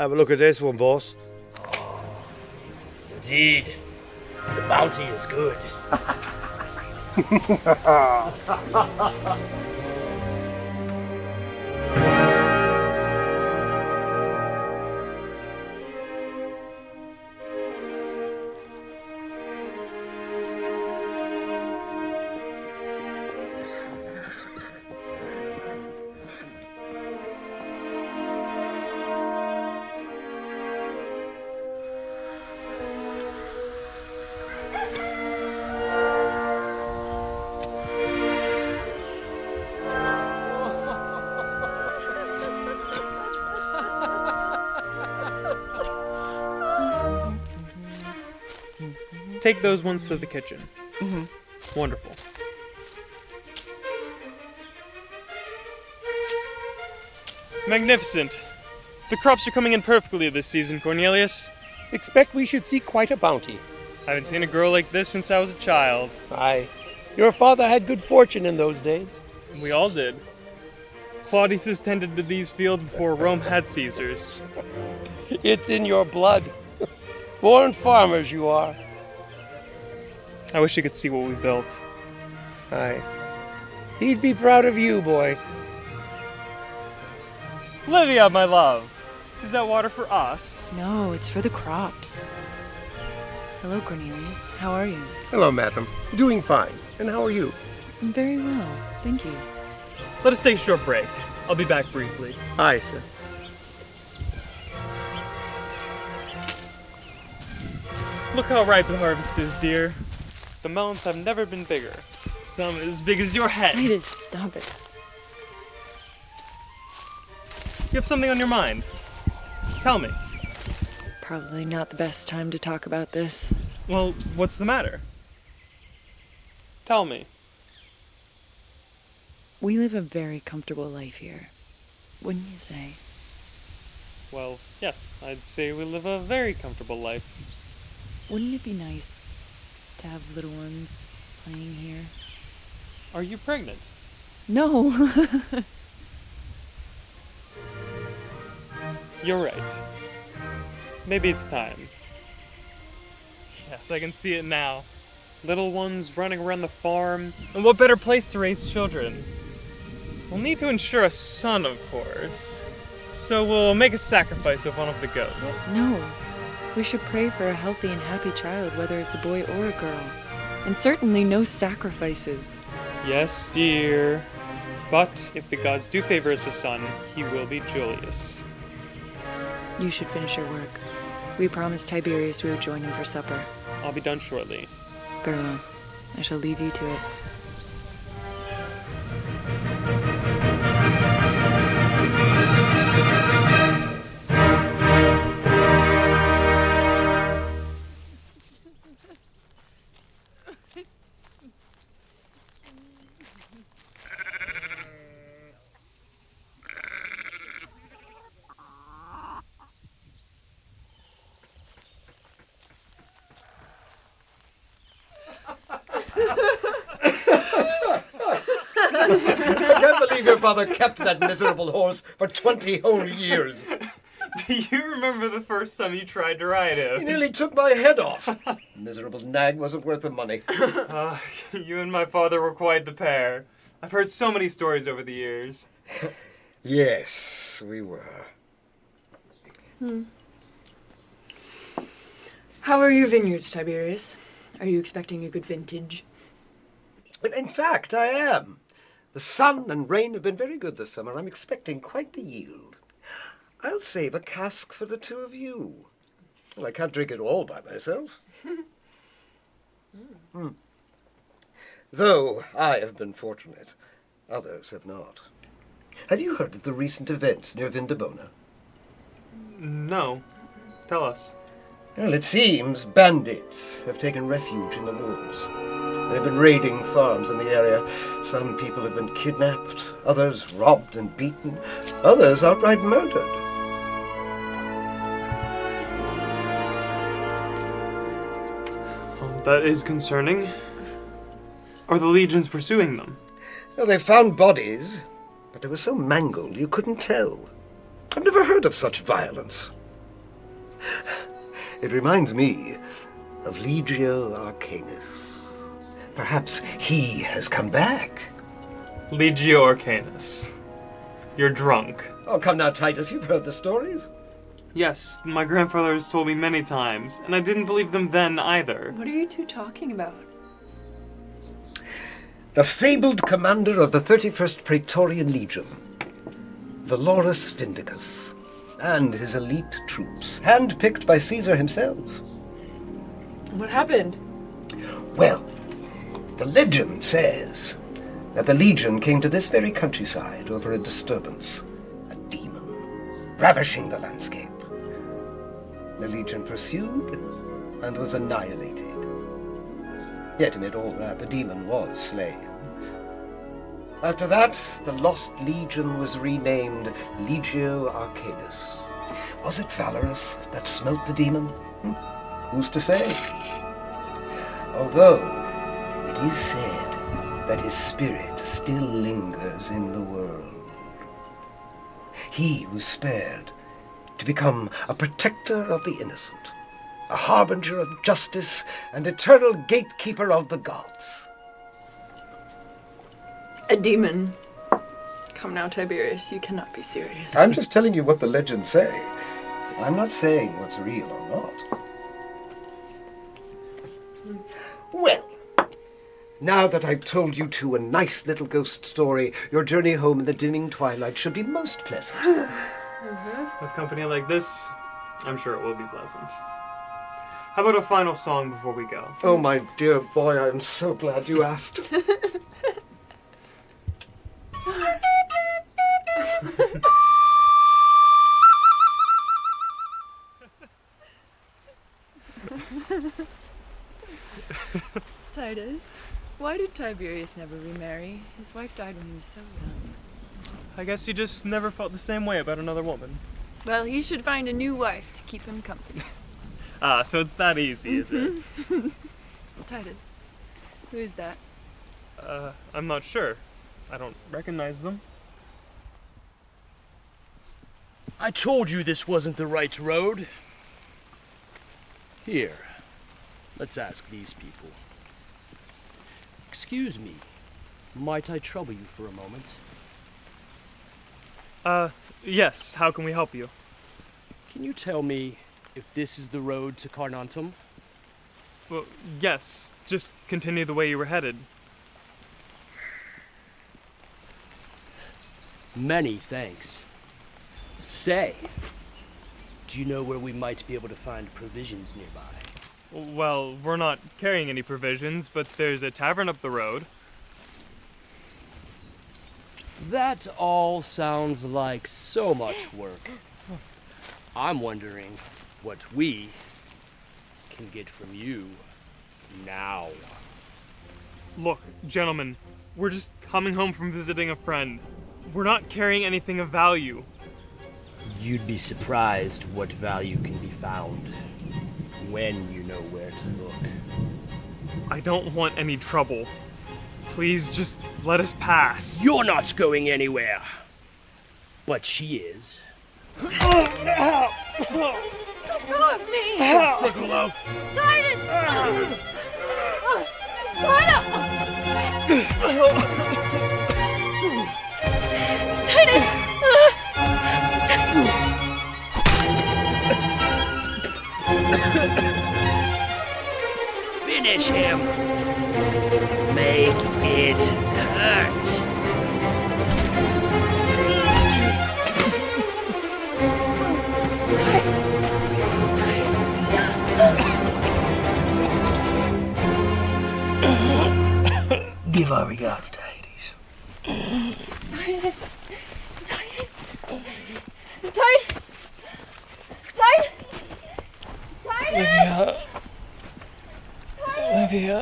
Have a look at this one, boss. Indeed. The bounty is good. Take those ones to the kitchen. Wonderful. Magnificent. The crops are coming in perfectly this season, Cornelius. Expect we should see quite a bounty. I haven't seen a girl like this since I was a child. Aye. Your father had good fortune in those days. We all did. Claudius tended to these fields before Rome had Caesars. It's in your blood. Born farmers you are. I wish you could see what we built. Aye. He'd be proud of you, boy. Livia, my love! Is that water for us? No, it's for the crops. Hello, Cornelius. How are you? Hello, madam. Doing fine. And how are you? I'm very well, thank you. Let us take a short break. I'll be back briefly. Aye, sir. Look how ripe the harvest is, dear. The melons have never been bigger. Some as big as your head. Titus, stop it. You have something on your mind. Tell me. Probably not the best time to talk about this. Well, what's the matter? Tell me. We live a very comfortable life here, wouldn't you say? Well, yes, I'd say we live a very comfortable life. Wouldn't it be nice to have little ones playing here? Are you pregnant? No. You're right. Maybe it's time. Yes, I can see it now. Little ones running around the farm. And what better place to raise children? We'll need to ensure a son, of course. So we'll make a sacrifice of one of the goats. No. We should pray for a healthy and happy child, whether it's a boy or a girl. And certainly no sacrifices. Yes, dear. But if the gods do favor us a son, he will be Julius. You should finish your work. We promised Tiberius we would join him for supper. I'll be done shortly. Very well. I shall leave you to it. I can't believe your father kept that miserable horse for 20 whole years. Do you remember the first time you tried to ride He him? nearly took my head off. The miserable nag wasn't worth the money. You and my father were quite the pair. I've heard so many stories over the years. Yes, we were. How are your vineyards, Tiberius? Are you expecting a good vintage? In fact, I am. The sun and rain have been very good this summer. I'm expecting quite the yield. I'll save a cask for the two of you. Well, I can't drink it all by myself. Though I have been fortunate, others have not. Have you heard of the recent events near Vindobona? No. Tell us. Well, it seems bandits have taken refuge in the woods. They've been raiding farms in the area. Some people have been kidnapped, others robbed and beaten, others outright murdered. That is concerning. Are the legions pursuing them? Well, they found bodies, but they were so mangled you couldn't tell. I've never heard of such violence. It reminds me of Legio Arcanus. Perhaps he has come back. Legio Arcanus. You're drunk. Oh, come now, Titus, you've heard the stories. Yes, my grandfather has told me many times, and I didn't believe them then either. What are you two talking about? The fabled commander of the 31st Praetorian Legion, Valorus Vindicus, and his elite troops, handpicked by Caesar himself. What happened? Well, the legend says that the Legion came to this very countryside over a disturbance, a demon, ravishing the landscape. The Legion pursued and was annihilated. Yet amid all that, the demon was slain. After that, the Lost Legion was renamed Legio Arcanus. Was it Valorous that smote the demon? Who's to say? Although it is said that his spirit still lingers in the world. He was spared to become a protector of the innocent, a harbinger of justice and eternal gatekeeper of the gods. A demon. Come now, Tiberius, you cannot be serious. I'm just telling you what the legends say. I'm not saying what's real or not. Well, now that I've told you two a nice little ghost story, your journey home in the dimming twilight should be most pleasant. With company like this, I'm sure it will be pleasant. How about a final song before we go? Oh, my dear boy, I'm so glad you asked. Titus, why did Tiberius never remarry? His wife died when he was so young. I guess he just never felt the same way about another woman. Well, he should find a new wife to keep him company. Ah, so it's that easy, is it? Titus, who is that? I'm not sure. I don't recognize them. I told you this wasn't the right road. Here, let's ask these people. Excuse me, might I trouble you for a moment? Yes, how can we help you? Can you tell me if this is the road to Carnuntum? Well, yes, just continue the way you were headed. Many thanks. Say, do you know where we might be able to find provisions nearby? Well, we're not carrying any provisions, but there's a tavern up the road. That all sounds like so much work. I'm wondering what we can get from you now. Look, gentlemen, we're just coming home from visiting a friend. We're not carrying anything of value. You'd be surprised what value can be found when you know where to look. I don't want any trouble. Please just let us pass. You're not going anywhere. But she is. Go of me! Struggle, love. Titus! Titus! Finish him. Make it hurt. Give our regards to Hades. Titus! Titus! Titus! Titus! Titus! Olivia.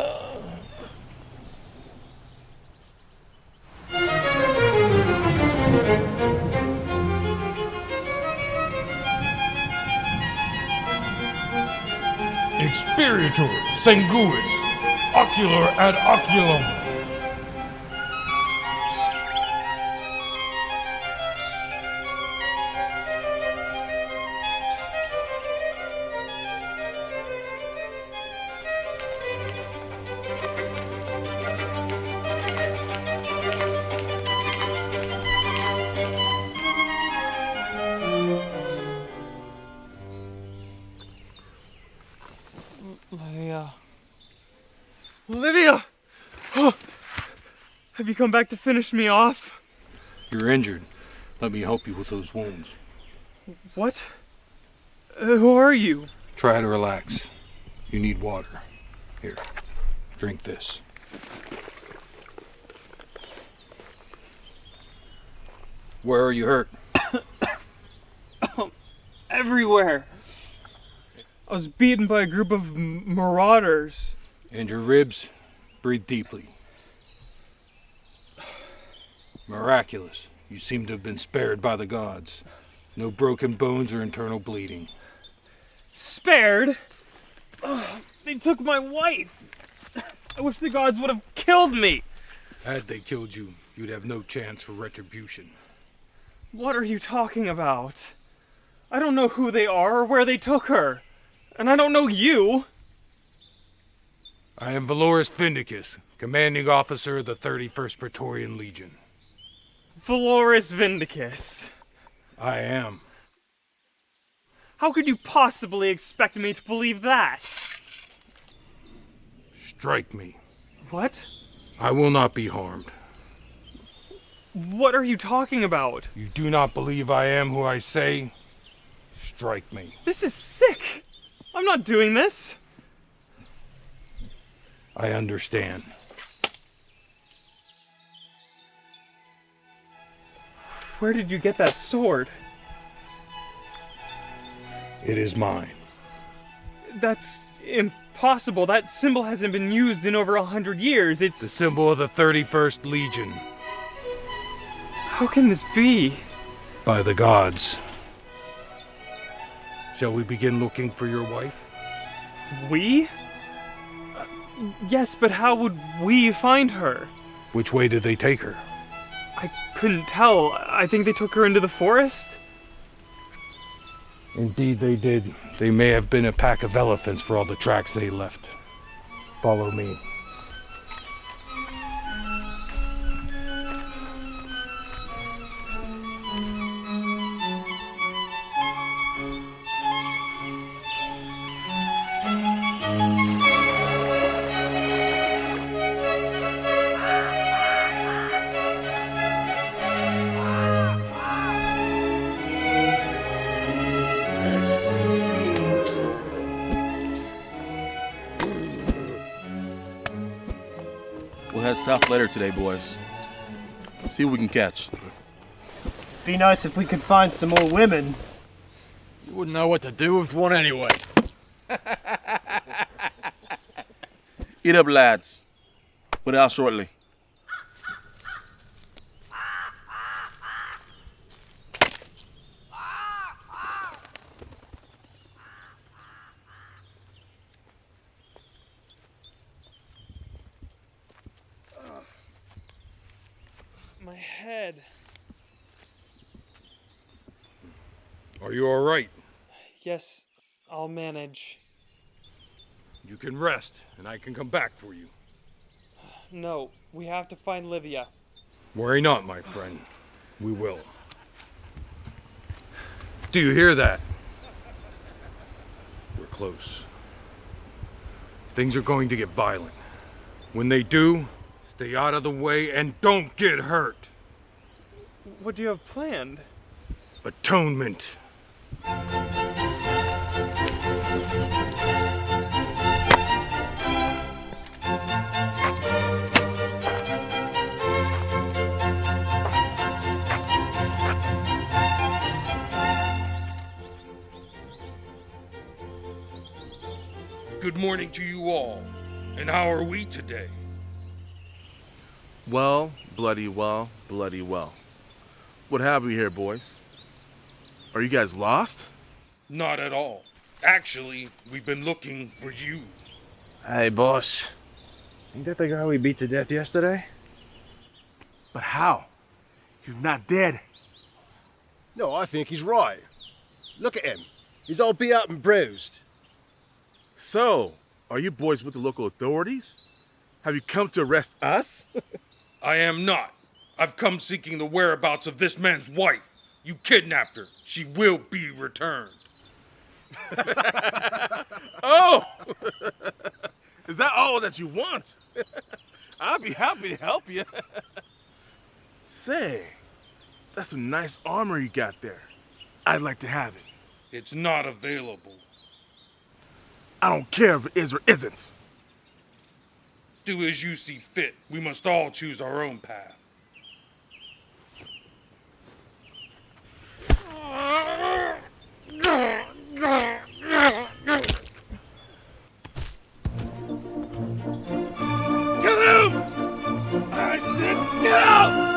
Expiritor, sanguis, ocular ad oculum. Have you come back to finish me off? You're injured. Let me help you with those wounds. What? Who are you? Try to relax. You need water. Here, drink this. Where are you hurt? Everywhere. I was beaten by a group of marauders. And your ribs? Breathe deeply. Miraculous. You seem to have been spared by the gods. No broken bones or internal bleeding. Spared? Oh, they took my wife. I wish the gods would have killed me. Had they killed you, you'd have no chance for retribution. What are you talking about? I don't know who they are or where they took her. And I don't know you. I am Valorous Vindicus, commanding officer of the 31st Praetorian Legion. Valorous Vindicus. I am. How could you possibly expect me to believe that? Strike me. What? I will not be harmed. What are you talking about? You do not believe I am who I say? Strike me. This is sick. I'm not doing this. I understand. Where did you get that sword? It is mine. That's impossible. That symbol hasn't been used in over 100 years. The It's... symbol of the 31st Legion. How can this be? By the gods. Shall we begin looking for your wife? We? Yes, but how would we find her? Which way did they take her? I couldn't tell. I think they took her into the forest? Indeed they did. They may have been a pack of elephants for all the tracks they left. Follow me. We'll head south later today, boys. See what we can catch. Be nice if we could find some more women. You wouldn't know what to do with one anyway. Eat up, lads. Put out shortly. My head. Are you all right? Yes, I'll manage. You can rest, and I can come back for you. No, we have to find Livia. Worry not, my friend. We will. Do you hear that? We're close. Things are going to get violent. When they do, stay out of the way and don't get hurt. What do you have planned? Atonement. Good morning to you all. And how are we today? Well, bloody well, bloody well. What have we here, boys? Are you guys lost? Not at all. Actually, we've been looking for you. Hey, boss. Ain't that the guy we beat to death yesterday? But how? He's not dead. No, I think he's right. Look at him. He's all beat up and bruised. So, are you boys with the local authorities? Have you come to arrest us? I am not. I've come seeking the whereabouts of this man's wife. You kidnapped her. She will be returned. Oh! Is that all that you want? I'll be happy to help you. Say, that's some nice armor you got there. I'd like to have it. It's not available. I don't care if it is or isn't. Do as you see fit. We must all choose our own path. Kill him! I said kill!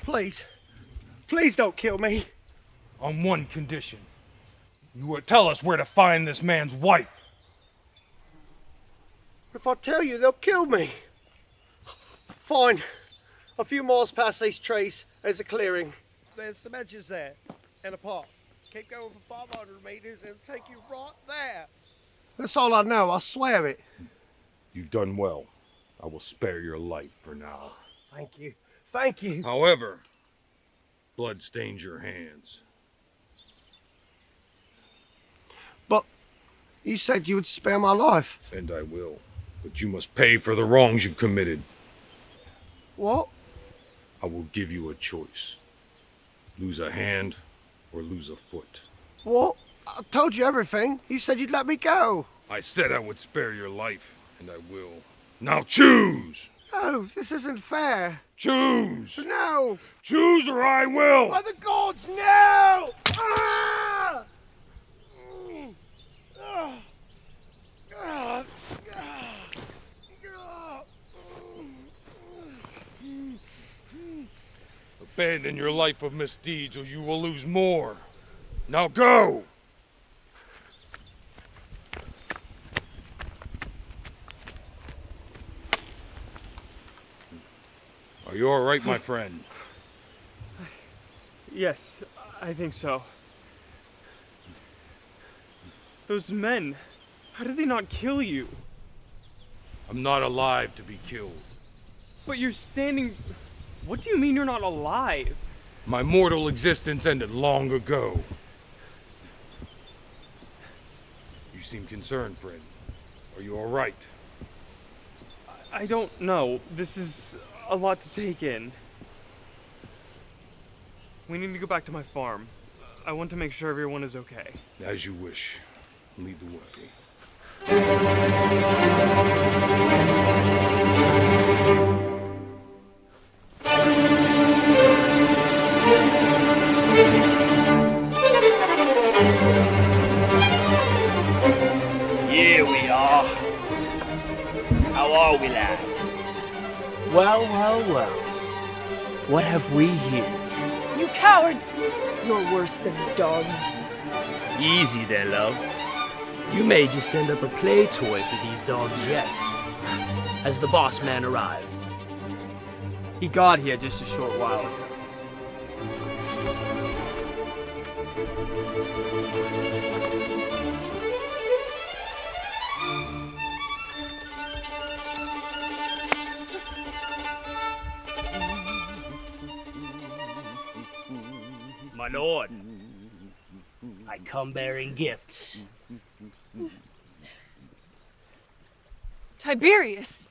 Please. Please don't kill me. On one condition. You will tell us where to find this man's wife. If I tell you, they'll kill me. Fine. A few miles past these trees, there's a clearing. There's some edges there, and a path. Keep going for 500 meters, and it'll take you right there. That's all I know, I swear it. You've done well. I will spare your life for now. Thank you. Thank you. However, blood stains your hands. But you said you would spare my life. And I will. But you must pay for the wrongs you've committed. What? I will give you a choice. Lose a hand or lose a foot. What? I told you everything. You said you'd let me go. I said I would spare your life, and I will. Now choose! No, this isn't fair. Choose! No! Choose or I will! By the gods, no! Ah! Abandon your life of misdeeds or you will lose more. Now go! Are you all right, my friend? Yes, I think so. Those men, how did they not kill you? I'm not alive to be killed. But you're standing... What do you mean you're not alive? My mortal existence ended long ago. You seem concerned, friend. Are you all right? I don't know. This is a lot to take in. We need to go back to my farm. I want to make sure everyone is okay. As you wish. Lead the way. Here we are. How are we, lad? Well, well, well. What have we here? You cowards! You're worse than dogs. Easy there, love. You may just end up a play toy for these dogs yet. Has the boss man arrived? He got here just a short while ago. My lord, I come bearing gifts. Tiberius!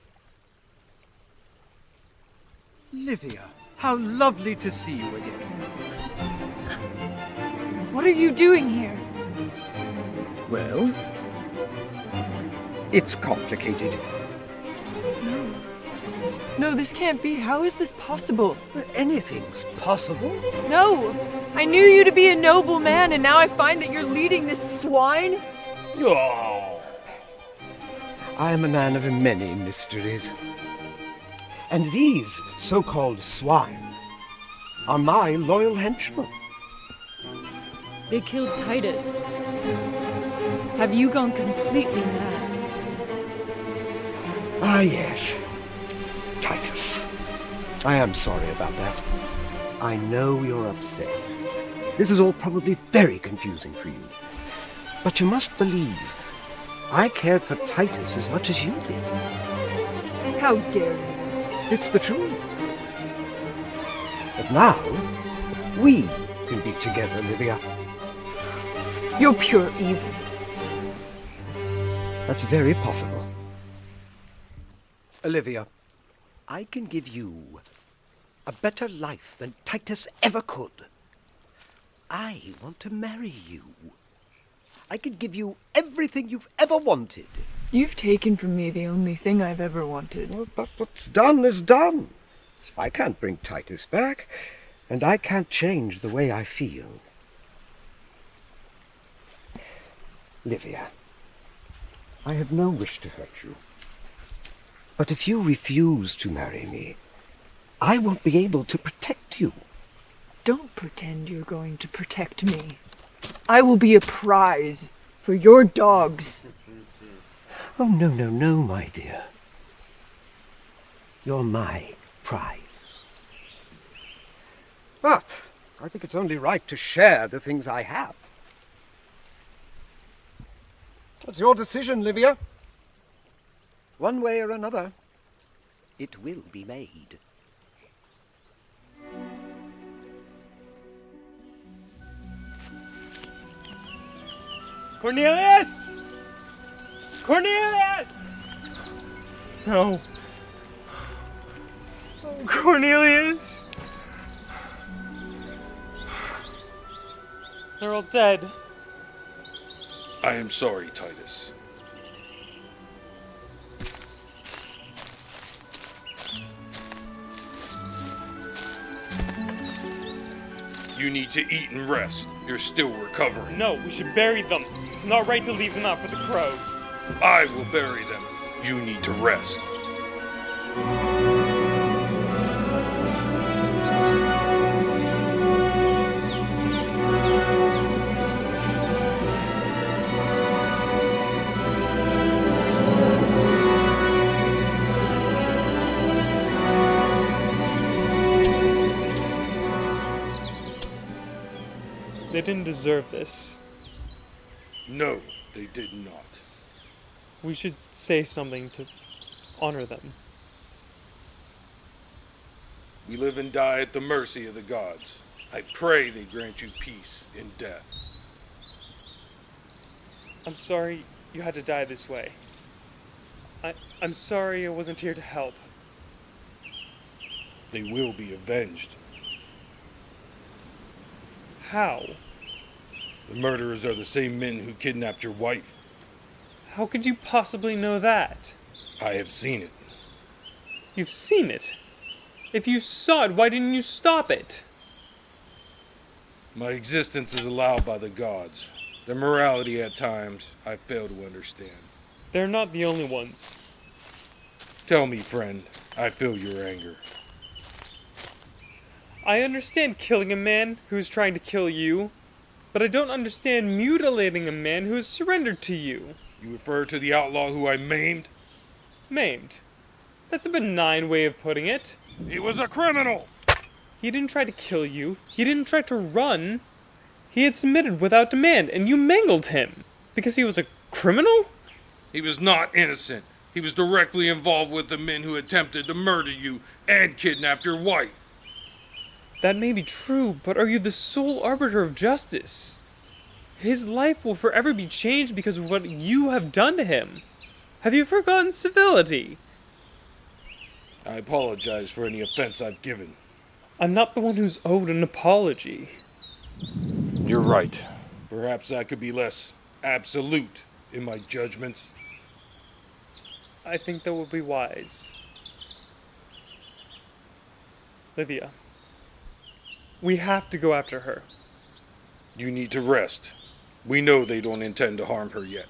Livia, how lovely to see you again. What are you doing here? Well, it's complicated. No, this can't be. How is this possible? Anything's possible. No! I knew you to be a noble man, and now I find that you're leading this swine? Oh. I am a man of many mysteries. And these so-called swine are my loyal henchmen. They killed Titus. Have you gone completely mad? Ah, yes. Titus. I am sorry about that. I know you're upset. This is all probably very confusing for you. But you must believe, I cared for Titus as much as you did. How dare you? It's the truth. But now, we can be together, Livia. You're pure evil. That's very possible. Olivia, I can give you a better life than Titus ever could. I want to marry you. I can give you everything you've ever wanted. You've taken from me the only thing I've ever wanted. Well, but what's done is done. I can't bring Titus back, and I can't change the way I feel. Livia, I have no wish to hurt you. But if you refuse to marry me, I won't be able to protect you. Don't pretend you're going to protect me. I will be a prize for your dogs. Oh, no, no, no, my dear. You're my prize. But I think it's only right to share the things I have. What's your decision, Livia? One way or another, it will be made. Cornelius! Cornelius! No. Oh, Cornelius! They're all dead. I am sorry, Titus. You need to eat and rest. You're still recovering. No, we should bury them. It's not right to leave them out for the crows. I will bury them. You need to rest. They didn't deserve this. No, they did not. We should say something to honor them. We live and die at the mercy of the gods. I pray they grant you peace in death. I'm sorry you had to die this way. I'm sorry I wasn't here to help. They will be avenged. How? The murderers are the same men who kidnapped your wife. How could you possibly know that? I have seen it. You've seen it? If you saw it, why didn't you stop it? My existence is allowed by the gods. Their morality at times I fail to understand. They're not the only ones. Tell me, friend, I feel your anger. I understand killing a man who's trying to kill you, but I don't understand mutilating a man who has surrendered to you. You refer to the outlaw who I maimed? Maimed. That's a benign way of putting it. He was a criminal! He didn't try to kill you. He didn't try to run. He had submitted without demand, and you mangled him. Because he was a criminal? He was not innocent. He was directly involved with the men who attempted to murder you and kidnapped your wife. That may be true, but are you the sole arbiter of justice? His life will forever be changed because of what you have done to him. Have you forgotten civility? I apologize for any offense I've given. I'm not the one who's owed an apology. You're right. Perhaps I could be less absolute in my judgments. I think that would be wise. Livia, we have to go after her. You need to rest. We know they don't intend to harm her yet.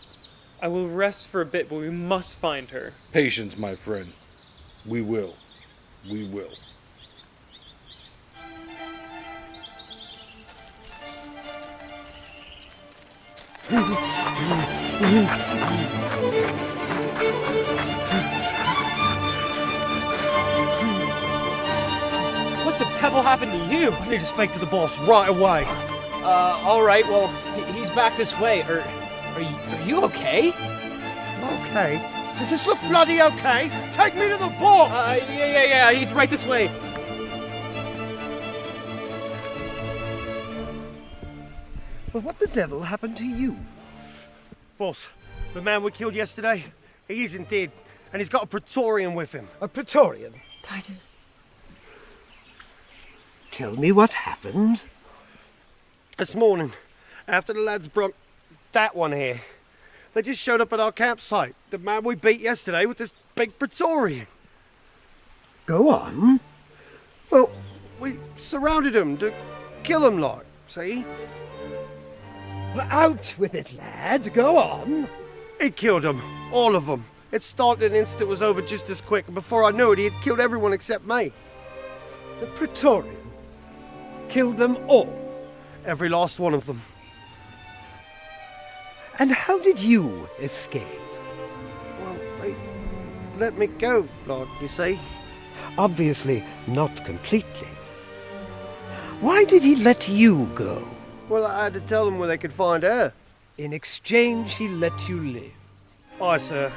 I will rest for a bit, but we must find her. Patience, my friend. We will. We will. What the devil happened to you? I need to speak to the boss right away. All right, well, he's back this way. Are you okay? Okay. Does this look bloody okay? Take me to the boss! Yeah, he's right this way. Well, what the devil happened to you? Boss, the man we killed yesterday, he isn't dead, and he's got a Praetorian with him. A Praetorian? Titus. Tell me what happened. This morning, after the lads brought that one here, they just showed up at our campsite. The man we beat yesterday with this big Praetorian. Go on. Well, We surrounded him to kill him, like, see? out with it, lad. Go on. He killed them, all of them. It started an instant, was over just as quick, and before I knew it, he had killed everyone except me. The Praetorian killed them all. Every last one of them. And how did you escape? Well, they let me go, like, you see? Obviously not completely. Why did he let you go? Well, I had to tell them where they could find her. In exchange, he let you live. Aye, sir.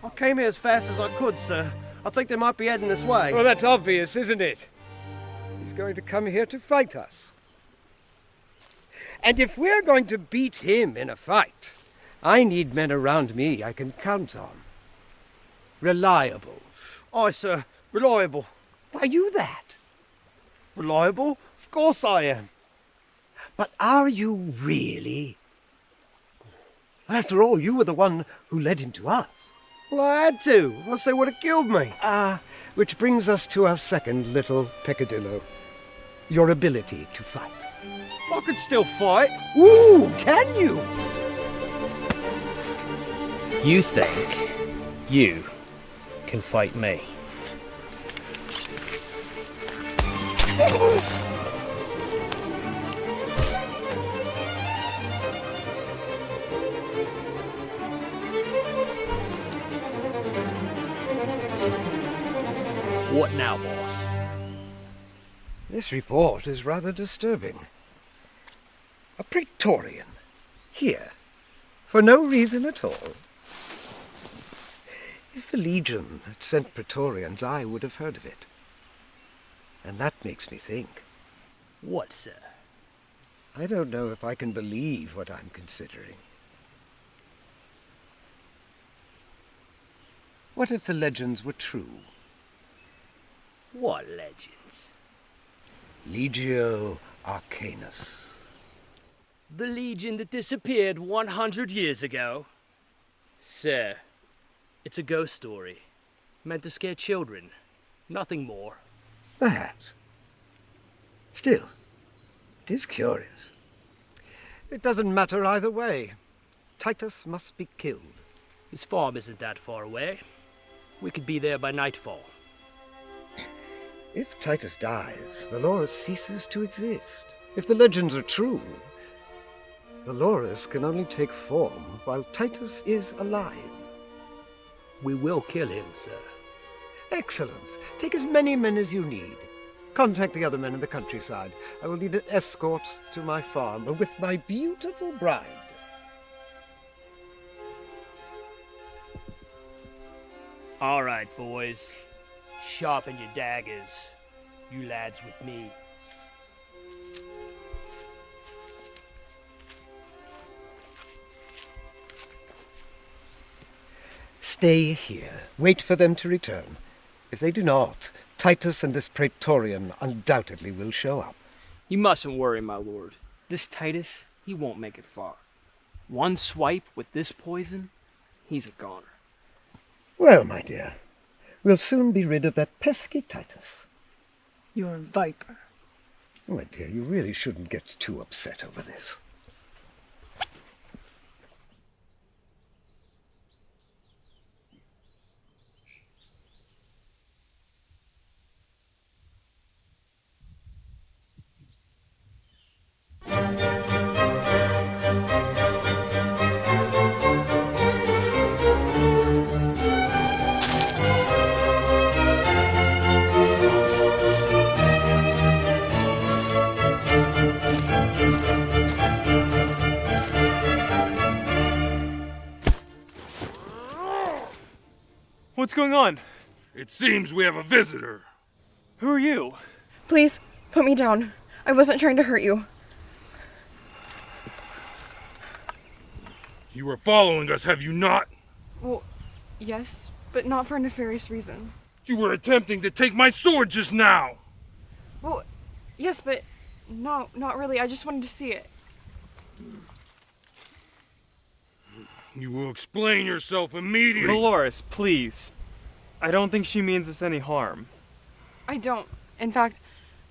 I came here as fast as I could, sir. I think they might be heading this way. Well, that's obvious, isn't it? He's going to come here to fight us. And if we're going to beat him in a fight, I need men around me I can count on. Reliable. Aye, sir. Reliable. Are you that? Reliable? Of course I am. But are you really? After all, you were the one who led him to us. Well, I had to, else they would have killed me. Which brings us to our second little peccadillo. Your ability to fight. I could still fight. Ooh, can you? You think you can fight me? What now, boss? This report is rather disturbing. A Praetorian. Here. For no reason at all. If the Legion had sent Praetorians, I would have heard of it. And that makes me think. What, sir? I don't know if I can believe what I'm considering. What if the legends were true? What legends? Legio Arcanus. The legion that disappeared 100 years ago? Sir, it's a ghost story. Meant to scare children. Nothing more. Perhaps. Still, it is curious. It doesn't matter either way. Titus must be killed. His farm isn't that far away. We could be there by nightfall. If Titus dies, Valorus ceases to exist. If the legends are true, Valorus can only take form while Titus is alive. We will kill him, sir. Excellent. Take as many men as you need. Contact the other men in the countryside. I will need an escort to my farm with my beautiful bride. All right, boys. Sharpen your daggers. You lads with me. Stay here. Wait for them to return. If they do not, Titus and this Praetorian undoubtedly will show up. You mustn't worry, my lord. This Titus, he won't make it far. One swipe with this poison, he's a goner. Well, my dear, we'll soon be rid of that pesky Titus. You're a viper. Oh, my dear, you really shouldn't get too upset over this. What's going on? It seems we have a visitor. Who are you? Please, put me down. I wasn't trying to hurt you. You were following us, have you not? Well, yes, but not for nefarious reasons. You were attempting to take my sword just now. Well, yes, but no, not really. I just wanted to see it. You will explain yourself immediately. Dolores, please. I don't think she means us any harm. I don't. In fact,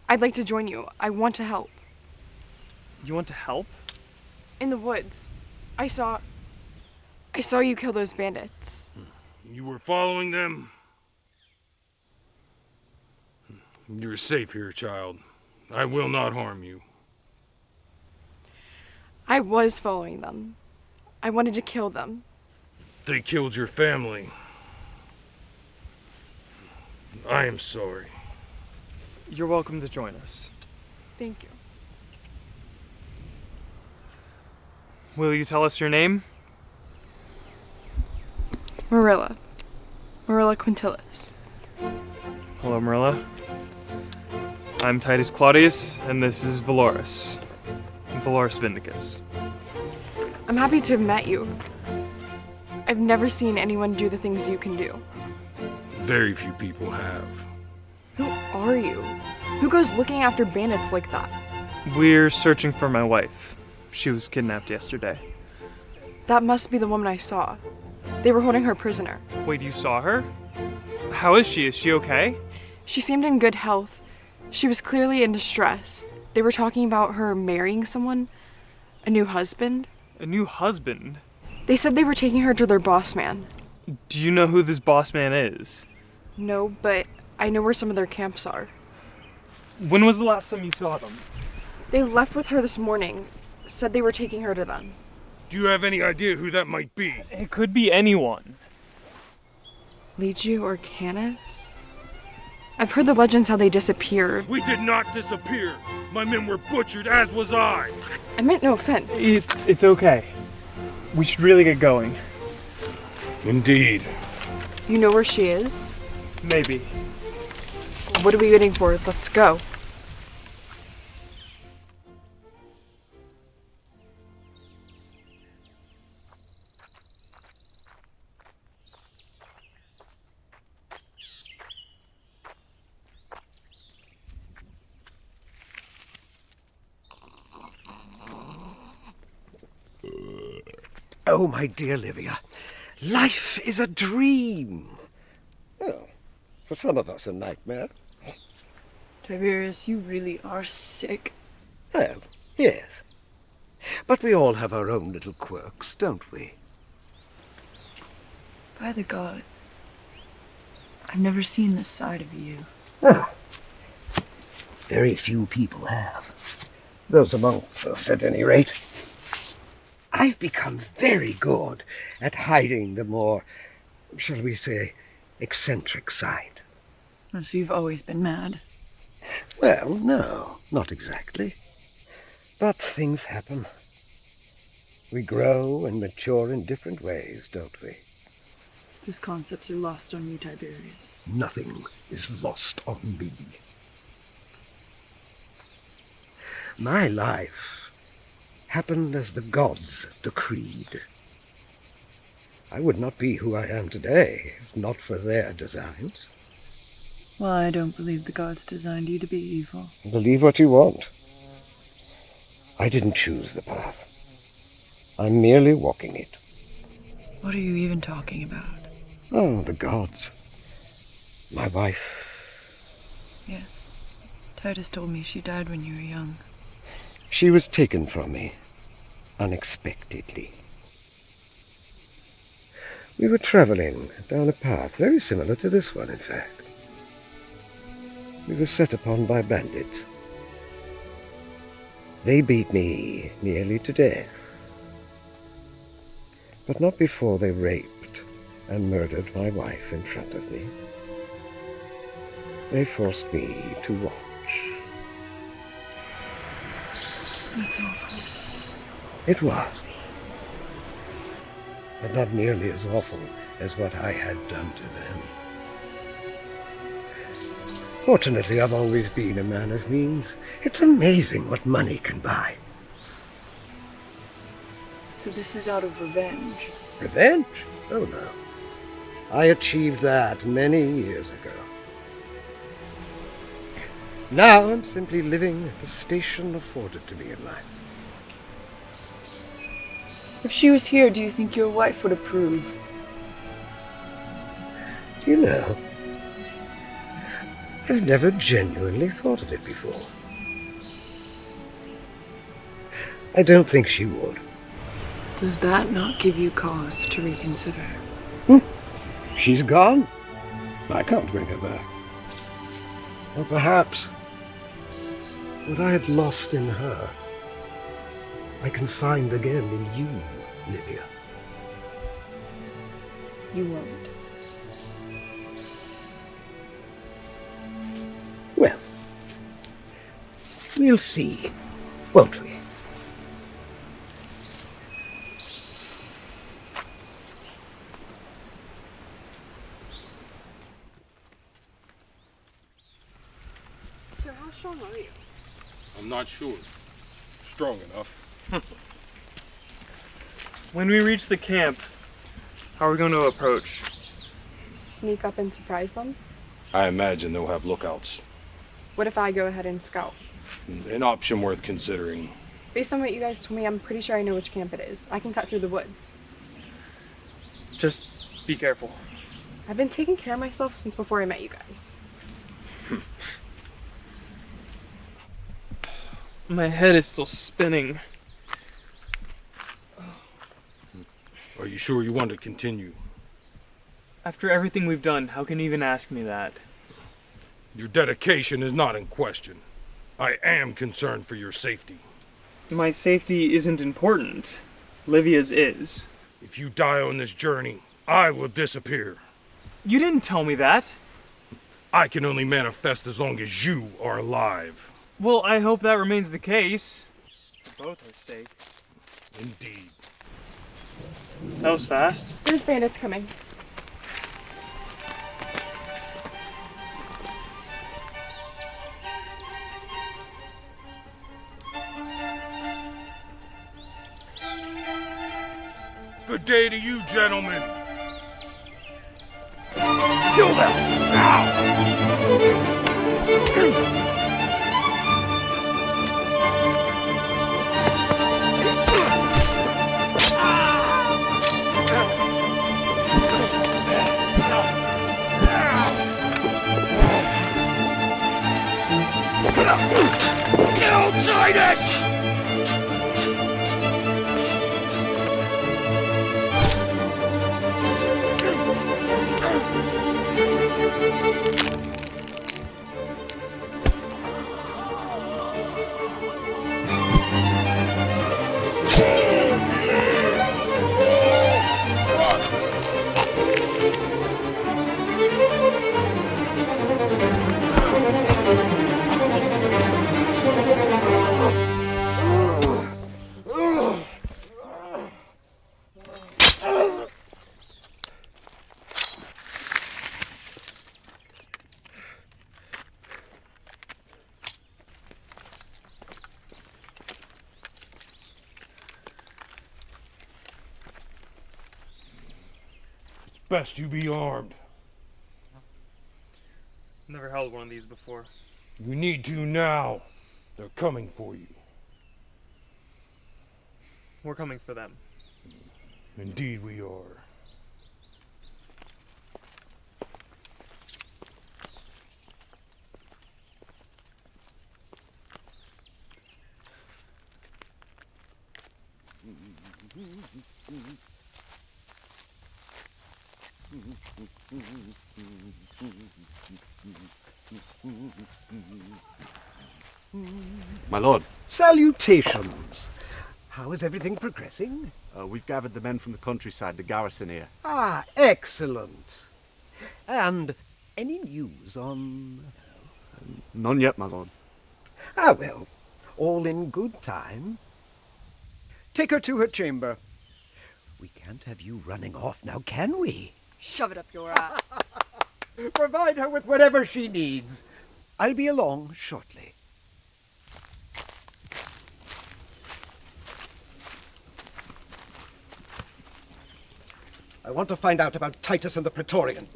I'd like to join you. I want to help. You want to help? In the woods. I saw you kill those bandits. You were following them? You're safe here, child. I will not harm you. I was following them. I wanted to kill them. They killed your family. I am sorry. You're welcome to join us. Thank you. Will you tell us your name? Marilla. Marilla Quintilis. Hello, Marilla. I'm Titus Claudius, and this is Valoris. Valoris Vindicus. I'm happy to have met you. I've never seen anyone do the things you can do. Very few people have. Who are you? Who goes looking after bandits like that? We're searching for my wife. She was kidnapped yesterday. That must be the woman I saw. They were holding her prisoner. Wait, you saw her? How is she? Is she okay? She seemed in good health. She was clearly in distress. They were talking about her marrying someone, a new husband. A new husband? They said they were taking her to their boss man. Do you know who this boss man is? No, but I know where some of their camps are. When was the last time you saw them? They left with her this morning. Said they were taking her to them. Do you have any idea who that might be? It could be anyone. Liiju or Canis? I've heard the legends how they disappeared. We did not disappear. My men were butchered, as was I. I meant no offense. It's okay. We should really get going. Indeed. You know where she is? Maybe. What are we waiting for? Let's go. Oh, my dear Livia, life is a dream. Well, for some of us, a nightmare. Tiberius, you really are sick. Well, yes. But we all have our own little quirks, don't we? By the gods, I've never seen this side of you. Ah, very few people have. Those amongst us, at any rate. I've become very good at hiding the more, shall we say, eccentric side. So you've always been mad. Well, no, not exactly. But things happen. We grow and mature in different ways, don't we? Those concepts are lost on you, Tiberius. Nothing is lost on me. My life happened as the gods decreed. I would not be who I am today if not for their designs. Well, I don't believe the gods designed you to be evil. Believe what you want. I didn't choose the path. I'm merely walking it. What are you even talking about? Oh, the gods. My wife. Yes. Titus told me she died when you were young. She was taken from me, unexpectedly. We were traveling down a path very similar to this one, in fact. We were set upon by bandits. They beat me nearly to death. But not before they raped and murdered my wife in front of me. They forced me to watch. That's awful. It was. But not nearly as awful as what I had done to them. Fortunately, I've always been a man of means. It's amazing what money can buy. So this is out of revenge. Revenge? Oh no. I achieved that many years ago. Now I'm simply living at the station afforded to me in life. If she was here, do you think your wife would approve? You know, I've never genuinely thought of it before. I don't think she would. Does that not give you cause to reconsider? She's gone. I can't bring her back. Or perhaps what I had lost in her, I can find again in you, Livia. You won't. Well, we'll see, won't we? So how strong are you? I'm not sure. Strong enough. When we reach the camp, how are we going to approach? Sneak up and surprise them? I imagine they'll have lookouts. What if I go ahead and scout? An option worth considering. Based on what you guys told me, I'm pretty sure I know which camp it is. I can cut through the woods. Just be careful. I've been taking care of myself since before I met you guys. My head is still spinning. Are you sure you want to continue? After everything we've done, how can you even ask me that? Your dedication is not in question. I am concerned for your safety. My safety isn't important. Livia's is. If you die on this journey, I will disappear. You didn't tell me that. I can only manifest as long as you are alive. Well, I hope that remains the case. For both our sake. Indeed. That was fast. There's bandits coming. Good day to you, gentlemen. Kill them! Now! Get outside us! Best you be armed. Never held one of these before. You need to now. They're coming for you. We're coming for them. Indeed we are. My lord, Salutations. How is everything progressing? we've gathered the men from the countryside, the garrison here. Ah, excellent. And any news on... None yet, my lord. Ah, well, all in good time. Take her to her chamber. We can't have you running off now, can we? Shove it up your ass. Provide her with whatever she needs. I'll be along shortly. I want to find out about Titus and the Praetorian.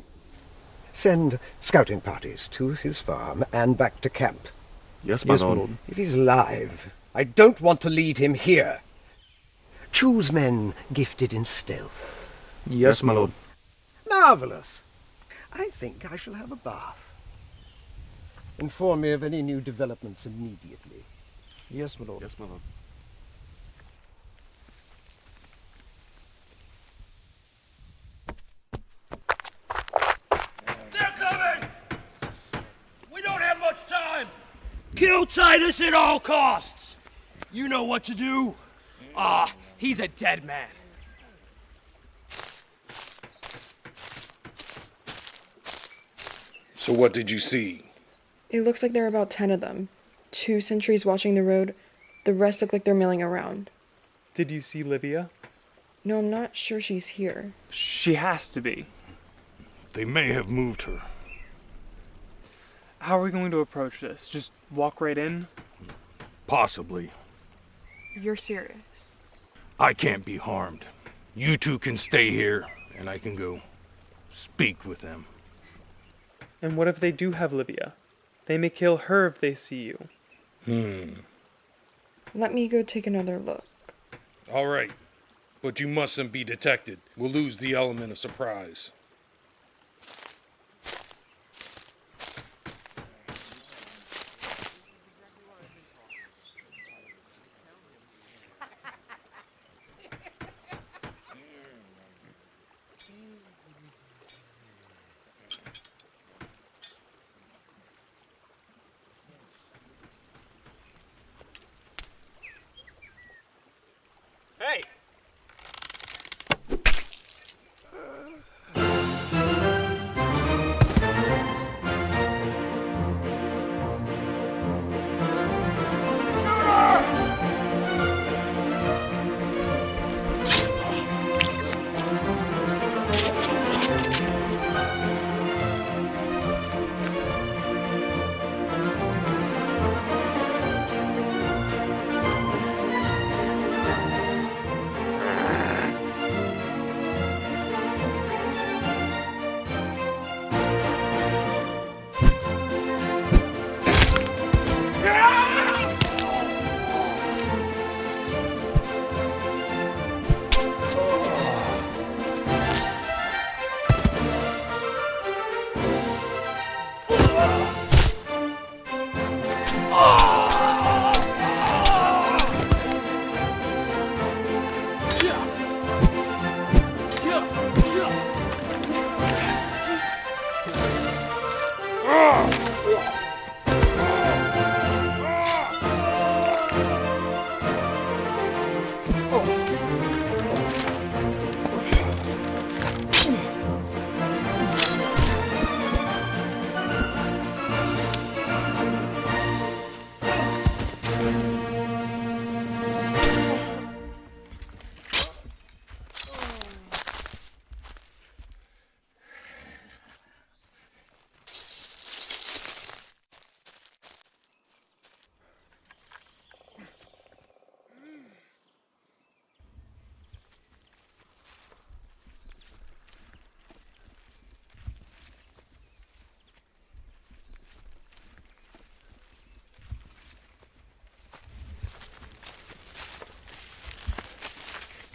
Send scouting parties to his farm and back to camp. Yes, my lord. If he's alive, I don't want to lead him here. Choose men gifted in stealth. Yes, my lord. Marvelous. I think I shall have a bath. Inform me of any new developments immediately. Yes, my lord. Yes, my lord. They're coming! We don't have much time! Kill Titus at all costs! You know what to do. He's a dead man. So what did you see? It looks like there are about 10 of them. 2 sentries watching the road. The rest look like they're milling around. Did you see Livia? No, I'm not sure she's here. She has to be. They may have moved her. How are we going to approach this? Just walk right in? Possibly. You're serious? I can't be harmed. You two can stay here, and I can go speak with them. And what if they do have Livia? They may kill her if they see you. Let me go take another look. All right. But you mustn't be detected. We'll lose the element of surprise. Hey!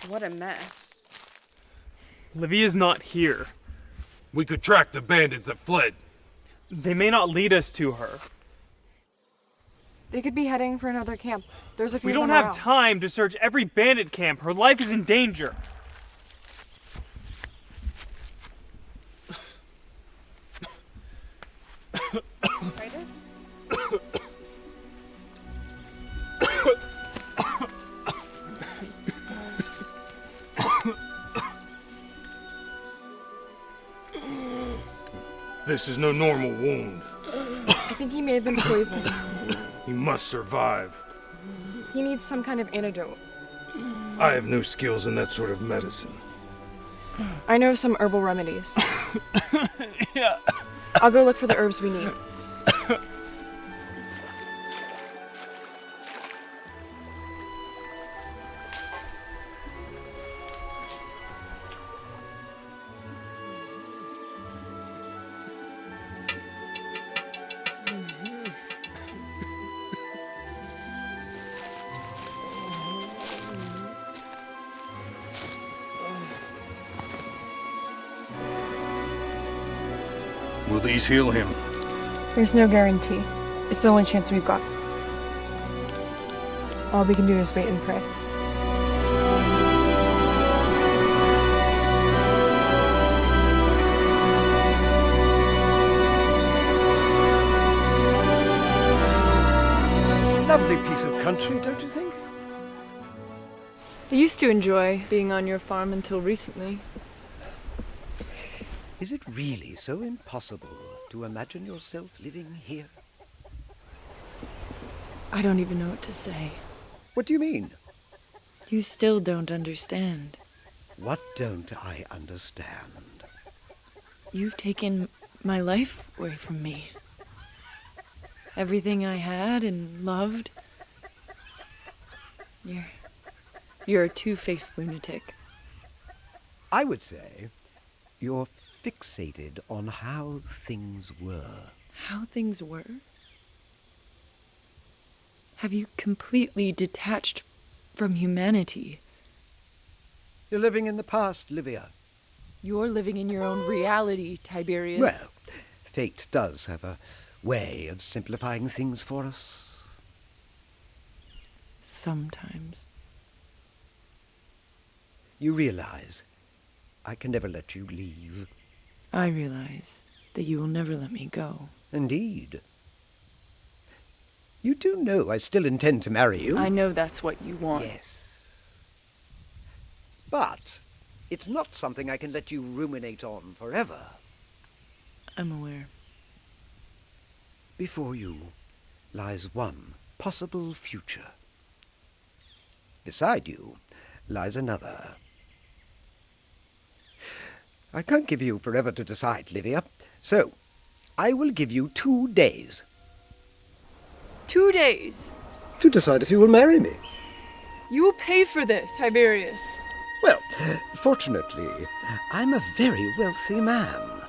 What a mess. Livia's not here. We could track the bandits that fled. They may not lead us to her. They could be heading for another camp. There's a few We of don't them have around. time to search every bandit camp. Her life is in danger. Titus? This is no normal wound. I think he may have been poisoned. He must survive. He needs some kind of antidote. I have no skills in that sort of medicine. I know some herbal remedies. Yeah. I'll go look for the herbs we need. Will these heal him? There's no guarantee. It's the only chance we've got. All we can do is wait and pray. Lovely piece of country, don't you think? I used to enjoy being on your farm until recently. Is it really so impossible to imagine yourself living here? I don't even know what to say. What do you mean? You still don't understand. What don't I understand? You've taken my life away from me. Everything I had and loved. You're a two-faced lunatic. I would say you're fixated on how things were. How things were? Have you completely detached from humanity? You're living in the past, Livia. You're living in your own reality, Tiberius. Well, fate does have a way of simplifying things for us. Sometimes. You realize I can never let you leave. I realize that you will never let me go. Indeed. You do know I still intend to marry you. I know that's what you want. Yes. But it's not something I can let you ruminate on forever. I'm aware. Before you lies one possible future. Beside you lies another. I can't give you forever to decide, Livia, so I will give you 2 days. 2 days? To decide if you will marry me. You will pay for this, Tiberius. Well, fortunately, I'm a very wealthy man.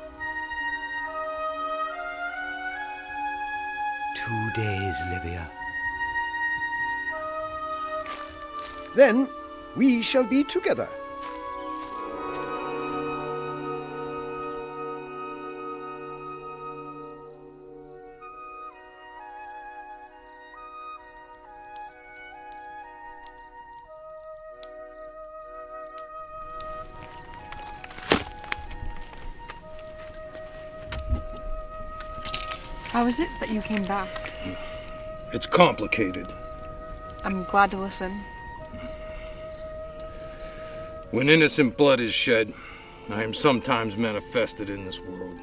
2 days, Livia. Then we shall be together. How is it that you came back? It's complicated. I'm glad to listen. When innocent blood is shed, I am sometimes manifested in this world.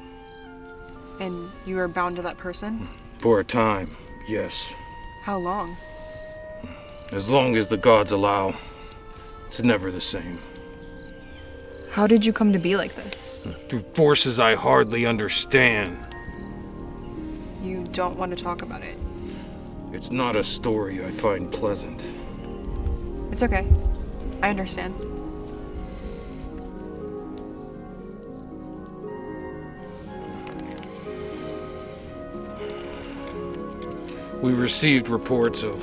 And you are bound to that person? For a time, yes. How long? As long as the gods allow. It's never the same. How did you come to be like this? Through forces I hardly understand. You don't want to talk about it. It's not a story I find pleasant. It's okay. I understand. We received reports of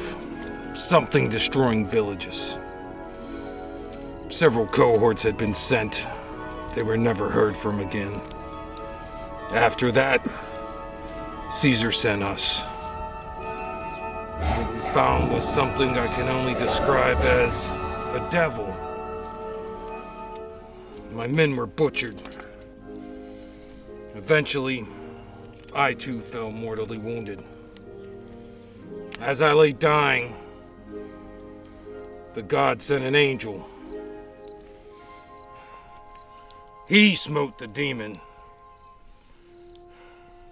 something destroying villages. Several cohorts had been sent. They were never heard from again. After that, Caesar sent us. What we found was something I can only describe as a devil. My men were butchered. Eventually, I too fell mortally wounded. As I lay dying, the god sent an angel. He smote the demon.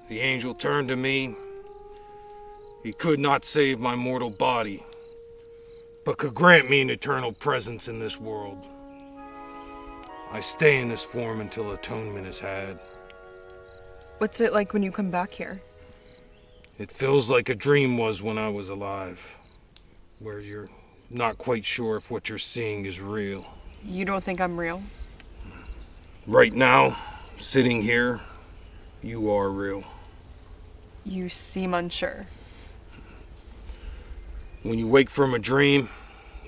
The angel turned to me. He could not save my mortal body, but could grant me an eternal presence in this world. I stay in this form until atonement is had. What's it like when you come back here? It feels like a dream was when I was alive, where you're not quite sure if what you're seeing is real. You don't think I'm real? Right now, sitting here, you are real. You seem unsure. When you wake from a dream,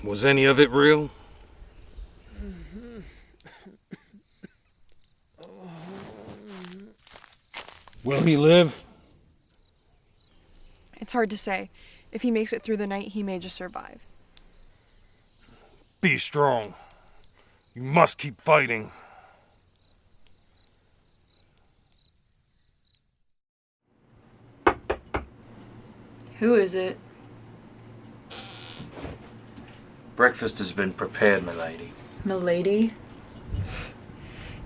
was any of it real? Will he live? It's hard to say. If he makes it through the night, he may just survive. Be strong. You must keep fighting. Who is it? Breakfast has been prepared, milady. Milady?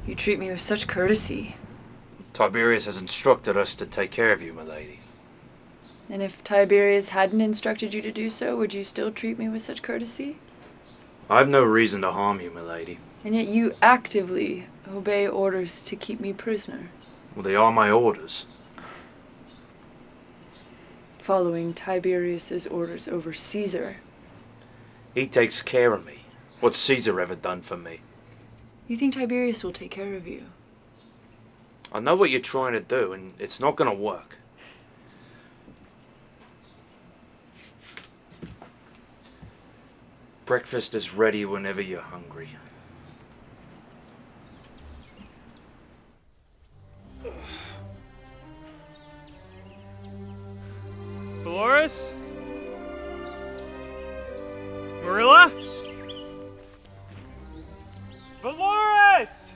You treat me with such courtesy. Tiberius has instructed us to take care of you, milady. And if Tiberius hadn't instructed you to do so, would you still treat me with such courtesy? I have no reason to harm you, milady. And yet you actively obey orders to keep me prisoner. Well, they are my orders. Following Tiberius's orders over Caesar. He takes care of me. What's Caesar ever done for me? You think Tiberius will take care of you? I know what you're trying to do, and it's not gonna work. Breakfast is ready whenever you're hungry. Dolores? Marilla? Dolores!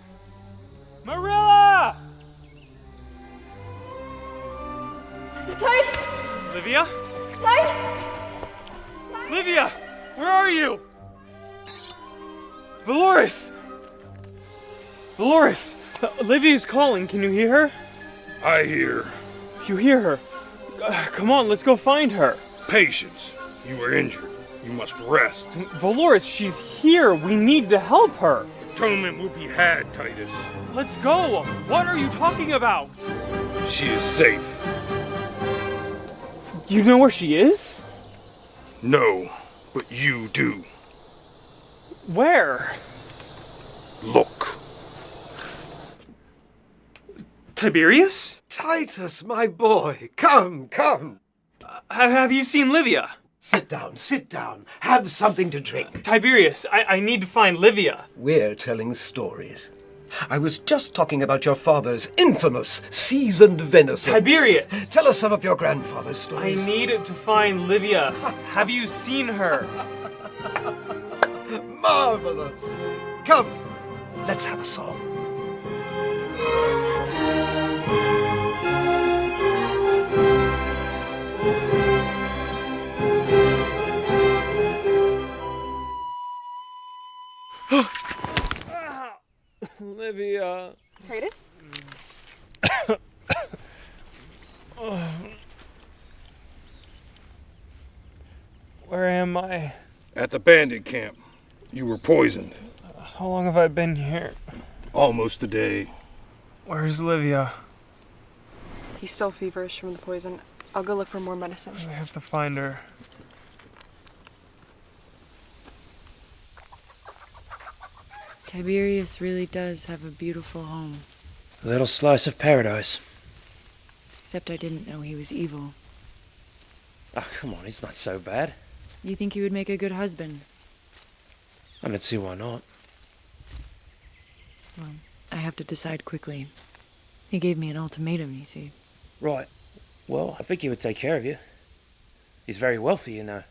Marilla! Titus! Livia? Titus! Livia! Where are you? Dolores! Dolores! Livia's calling. Can you hear her? I hear. You hear her? Come on, let's go find her. Patience. You were injured. You must rest. Dolores, she's here. We need to help her. Atonement will be had, Titus. Let's go. What are you talking about? She is safe. You know where she is? No, but you do. Where? Look. Tiberius? Titus, my boy, come, come. Have you seen Livia? Sit down, sit down. Have something to drink. Tiberius, I need to find Livia. We're telling stories. I was just talking about your father's infamous seasoned venison. Tiberius! Tell us some of your grandfather's stories. I need to find Livia. Have you seen her? Marvelous. Come, let's have a song. Livia. Titus? Where am I? At the bandit camp. You were poisoned. How long have I been here? Almost a day. Where's Livia? He's still feverish from the poison. I'll go look for more medicine. We have to find her. Tiberius really does have a beautiful home. A little slice of paradise. Except I didn't know he was evil. Oh, come on, he's not so bad. You think he would make a good husband? I don't see why not. Well, I have to decide quickly. He gave me an ultimatum, you see. Right. Well, I think he would take care of you. He's very wealthy, you know.